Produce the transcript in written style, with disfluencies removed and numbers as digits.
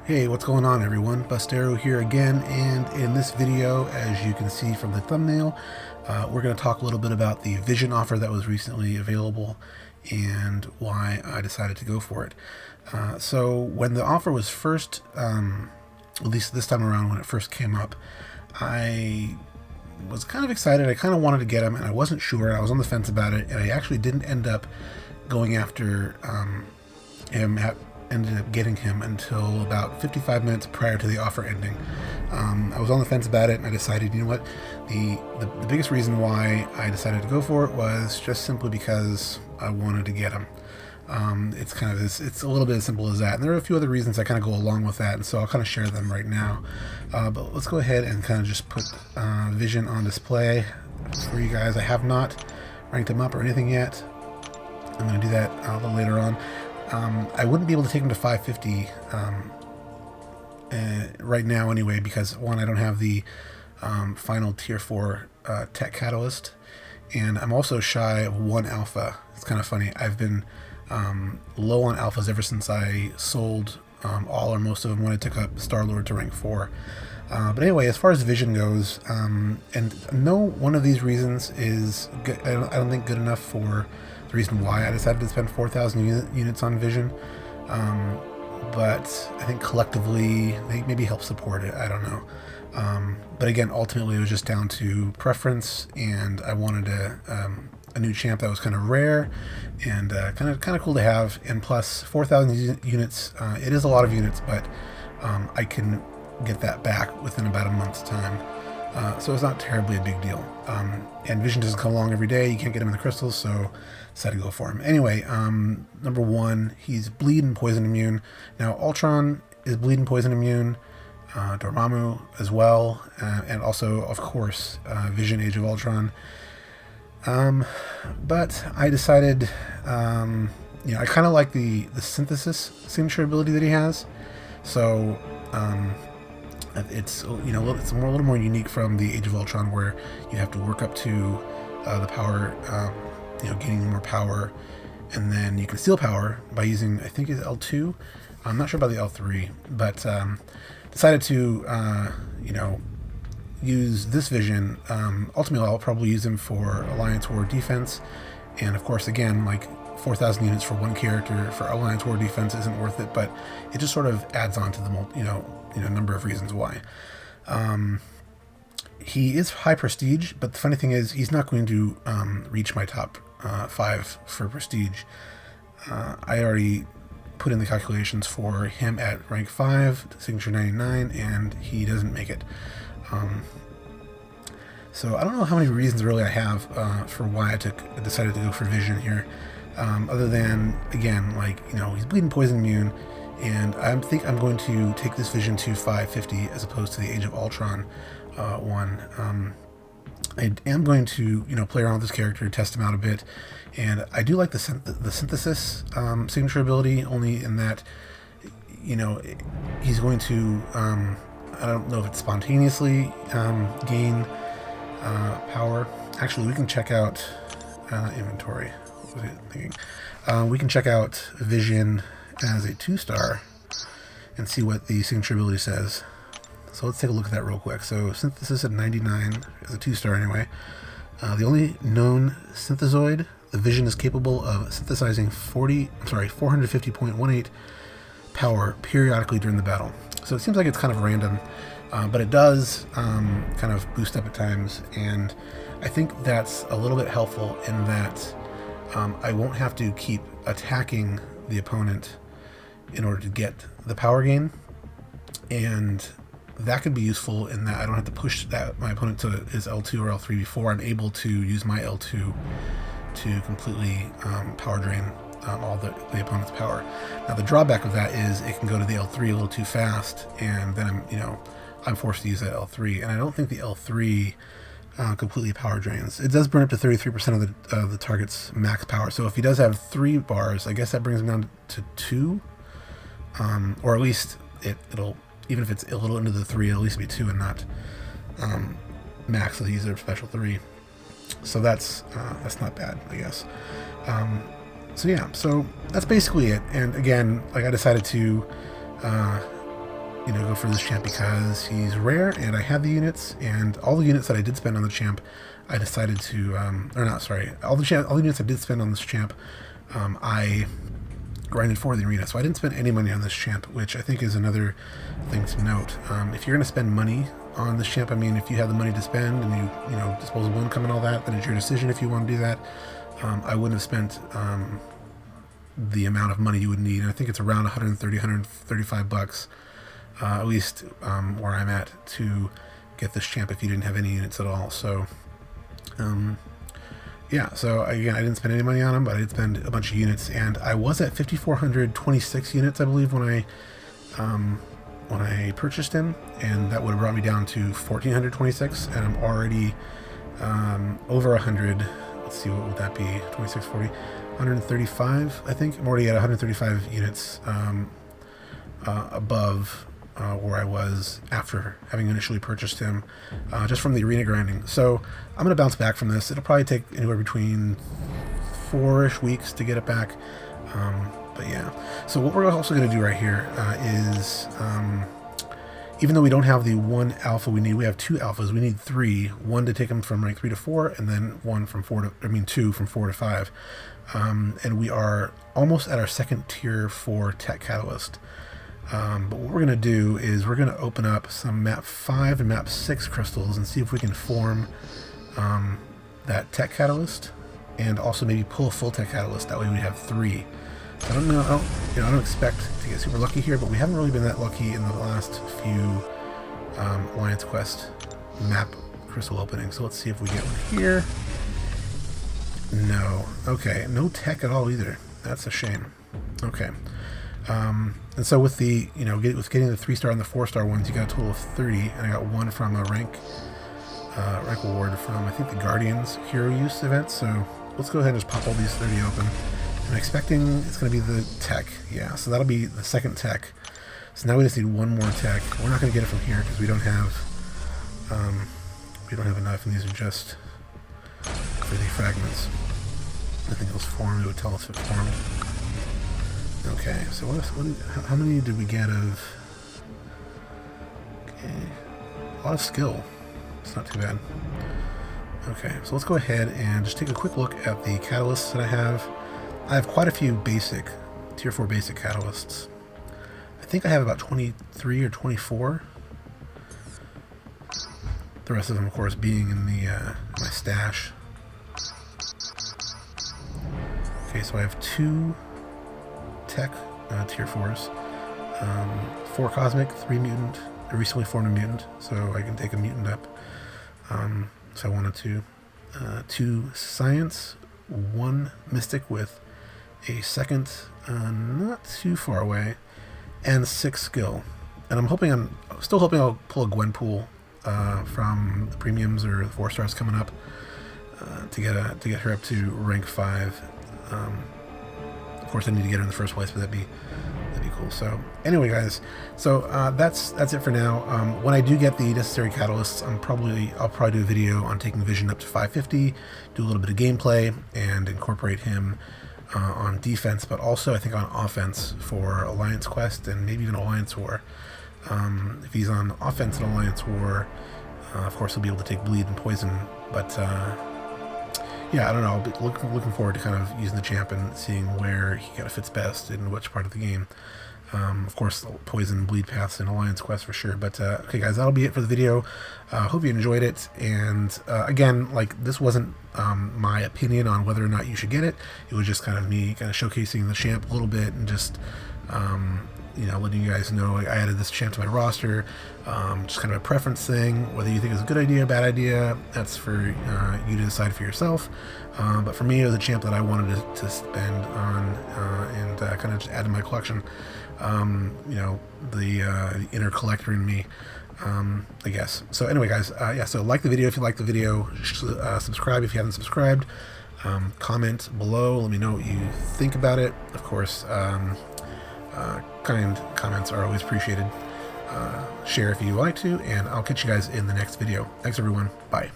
Hey, what's going on everyone? Bustero here again, and in this video, as you can see from the thumbnail, we're going to talk a little bit about the Vision offer that was recently available and why I decided to go for it. So when the offer was first, at least this time around when it first came up, I was kind of excited. I kind of wanted to get him, and I wasn't sure. I was on the fence about it, and I actually didn't end up going after him. Ended up getting him until about 55 minutes prior to the offer ending. I was on the fence about it, and I decided, you know what, the biggest reason why I decided to go for it was just simply because I wanted to get him. It's kind of it's a little bit as simple as that, and there are a few other reasons that kind of go along with that, and so I'll kind of share them right now. But let's go ahead and kind of just put Vision on display for you guys. I have not ranked him up or anything yet. I'm going to do that a little later on. I wouldn't be able to take him to 550 right now anyway, because one, I don't have the final tier 4 tech catalyst, and I'm also shy of 1 alpha. It's kind of funny. I've been low on alphas ever since I sold all or most of them when I took up Star-Lord to rank 4. But anyway, as far as Vision goes, and no one of these reasons is good, I don't think good enough for the reason why I decided to spend 4,000 units on Vision, but I think collectively they maybe help support it. I don't know. But again, ultimately it was just down to preference, and I wanted a new champ that was kind of rare and kind of cool to have. And plus, 4,000 units, it is a lot of units, but I can get that back within about a month's time. So it's not terribly a big deal. And Vision doesn't come along every day. You can't get him in the crystals, so decided to go for him. Anyway, number 1, he's bleed and poison immune. Now, Ultron is bleed and poison immune, Dormammu as well, and also, of course, Vision Age of Ultron. But I decided, I kind of like the synthesis signature ability that he has. So, it's it's a little more unique from the Age of Ultron, where you have to work up to the power, gaining more power, and then you can steal power by using, I think it's L2. I'm not sure about the L3, but decided to use this Vision. Ultimately, I'll probably use him for Alliance War defense, and of course, again, like 4,000 units for one character for Alliance War defense isn't worth it, but it just sort of adds on to the number of reasons why. He is high prestige, but the funny thing is he's not going to reach my top 5 for prestige. I already put in the calculations for him at rank 5, signature 99, and he doesn't make it. So I don't know how many reasons really I have for why I decided to go for Vision here. Other than, again, he's bleeding poison immune, and I think I'm going to take this Vision to 550 as opposed to the Age of Ultron one. I am going to play around with this character, test him out a bit, and I do like the synthesis signature ability, only in that he's going to I don't know if it's spontaneously gain power. Actually, we can check out inventory. What was I thinking? We can check out Vision as a 2-star and see what the signature ability says. So let's take a look at that real quick. So synthesis at 99 is a 2-star anyway. The only known synthezoid, the Vision is capable of synthesizing 450.18 power periodically during the battle. So it seems like it's kind of random, but it does kind of boost up at times, and I think that's a little bit helpful in that I won't have to keep attacking the opponent in order to get the power gain, and that could be useful in that I don't have to push my opponent to his L2 or L3 before I'm able to use my L2 to completely power drain all the opponent's power. Now the drawback of that is it can go to the L3 a little too fast, and then I'm forced to use that L3, and I don't think the L3 completely power drains. It does burn up to 33% of the target's max power. So if he does have 3 bars, I guess that brings him down to 2, or at least it'll, even if it's a little into the 3, it'll at least be 2 and not max. So he's a special 3. So that's not bad, I guess. So yeah, so that's basically it. And again, I decided to go for this champ because he's rare, and I had the units, and all the units that I did spend on the champ, I decided to, or not, sorry, all the units I did spend on this champ, I grinded for the arena, so I didn't spend any money on this champ, which I think is another thing to note. If you're going to spend money on this champ, I mean, if you have the money to spend and you disposable income and all that, then it's your decision if you want to do that. I wouldn't have spent the amount of money you would need. I think it's around 130, 135 bucks, at least where I'm at, to get this champ if you didn't have any units at all. So yeah, so again, I didn't spend any money on him, but I did spend a bunch of units, and I was at 5,426 units, I believe, when I purchased him, and that would have brought me down to 1,426, and I'm already over 100. Let's see, what would that be? 26, 40, 135, I think. I'm already at 135 units above where I was after having initially purchased him, just from the arena grinding. So I'm going to bounce back from this. It'll probably take anywhere between 4-ish weeks to get it back. But yeah, so what we're also going to do right here is, even though we don't have the one alpha we need, we have two alphas. We need three. One to take them from rank 3 to 4, and then one from 2 from 4 to 5. And we are almost at our second tier for Tech Catalyst. But what we're going to do is we're going to open up some map 5 and map 6 crystals and see if we can form that Tech Catalyst, and also maybe pull a full Tech Catalyst. That way we have 3. I don't know. I don't expect to get super lucky here, but we haven't really been that lucky in the last few Alliance Quest map crystal openings. So let's see if we get one here. No. Okay. No tech at all either. That's a shame. Okay. And so with the with getting the 3-star and the 4-star ones, you got a total of 30, and I got one from a rank award from, I think, the Guardians Hero Use event. So let's go ahead and just pop all these 30 open. I'm expecting it's going to be the tech. Yeah, so that'll be the second tech. So now we just need one more tech. We're not going to get it from here because we don't have enough, and these are just for the fragments. Nothing else formed. It would tell us if it formed. Okay, so how many did we get of? Okay, a lot of skill. It's not too bad. Okay, so let's go ahead and just take a quick look at the catalysts that I have. I have quite a few basic, tier 4 basic catalysts. I think I have about 23 or 24. The rest of them, of course, being in the my stash. Okay, so I have 2 tech tier 4s, 4 cosmic, 3 mutant. I recently formed a mutant, so I can take a mutant up. So I wanted to 2 science, 1 mystic with a second not too far away, and 6 skill. And I'm still hoping I'll pull a Gwenpool from the premiums or the 4-stars coming up, to get her up to rank 5. Of course, I need to get her in the first place, but that'd be cool. So anyway, guys, so that's it for now. When I do get the necessary catalysts, I'll probably do a video on taking Vision up to 550, do a little bit of gameplay, and incorporate him on defense, but also I think on offense for Alliance Quest and maybe even Alliance War. If he's on offense in Alliance War, of course he'll be able to take bleed and poison, but yeah, I don't know. I'll be looking forward to kind of using the champ and seeing where he kind of fits best in which part of the game. Of course, poison bleed paths in Alliance Quest for sure. But okay, guys, that'll be it for the video. Hope you enjoyed it. And again, like, this wasn't my opinion on whether or not you should get it. It was just kind of me kind of showcasing the champ a little bit and just letting you guys know I added this champ to my roster. Just kind of a preference thing. Whether you think it's a good idea, bad idea, that's for you to decide for yourself. But for me, it was a champ that I wanted to spend on and kind of just add to my collection. The inner collector in me, I guess. So anyway, guys, yeah, so like the video if you like the video, subscribe if you haven't subscribed, comment below, let me know what you think about it. Of course, kind comments are always appreciated. Share if you like to, and I'll catch you guys in the next video. Thanks, everyone. Bye.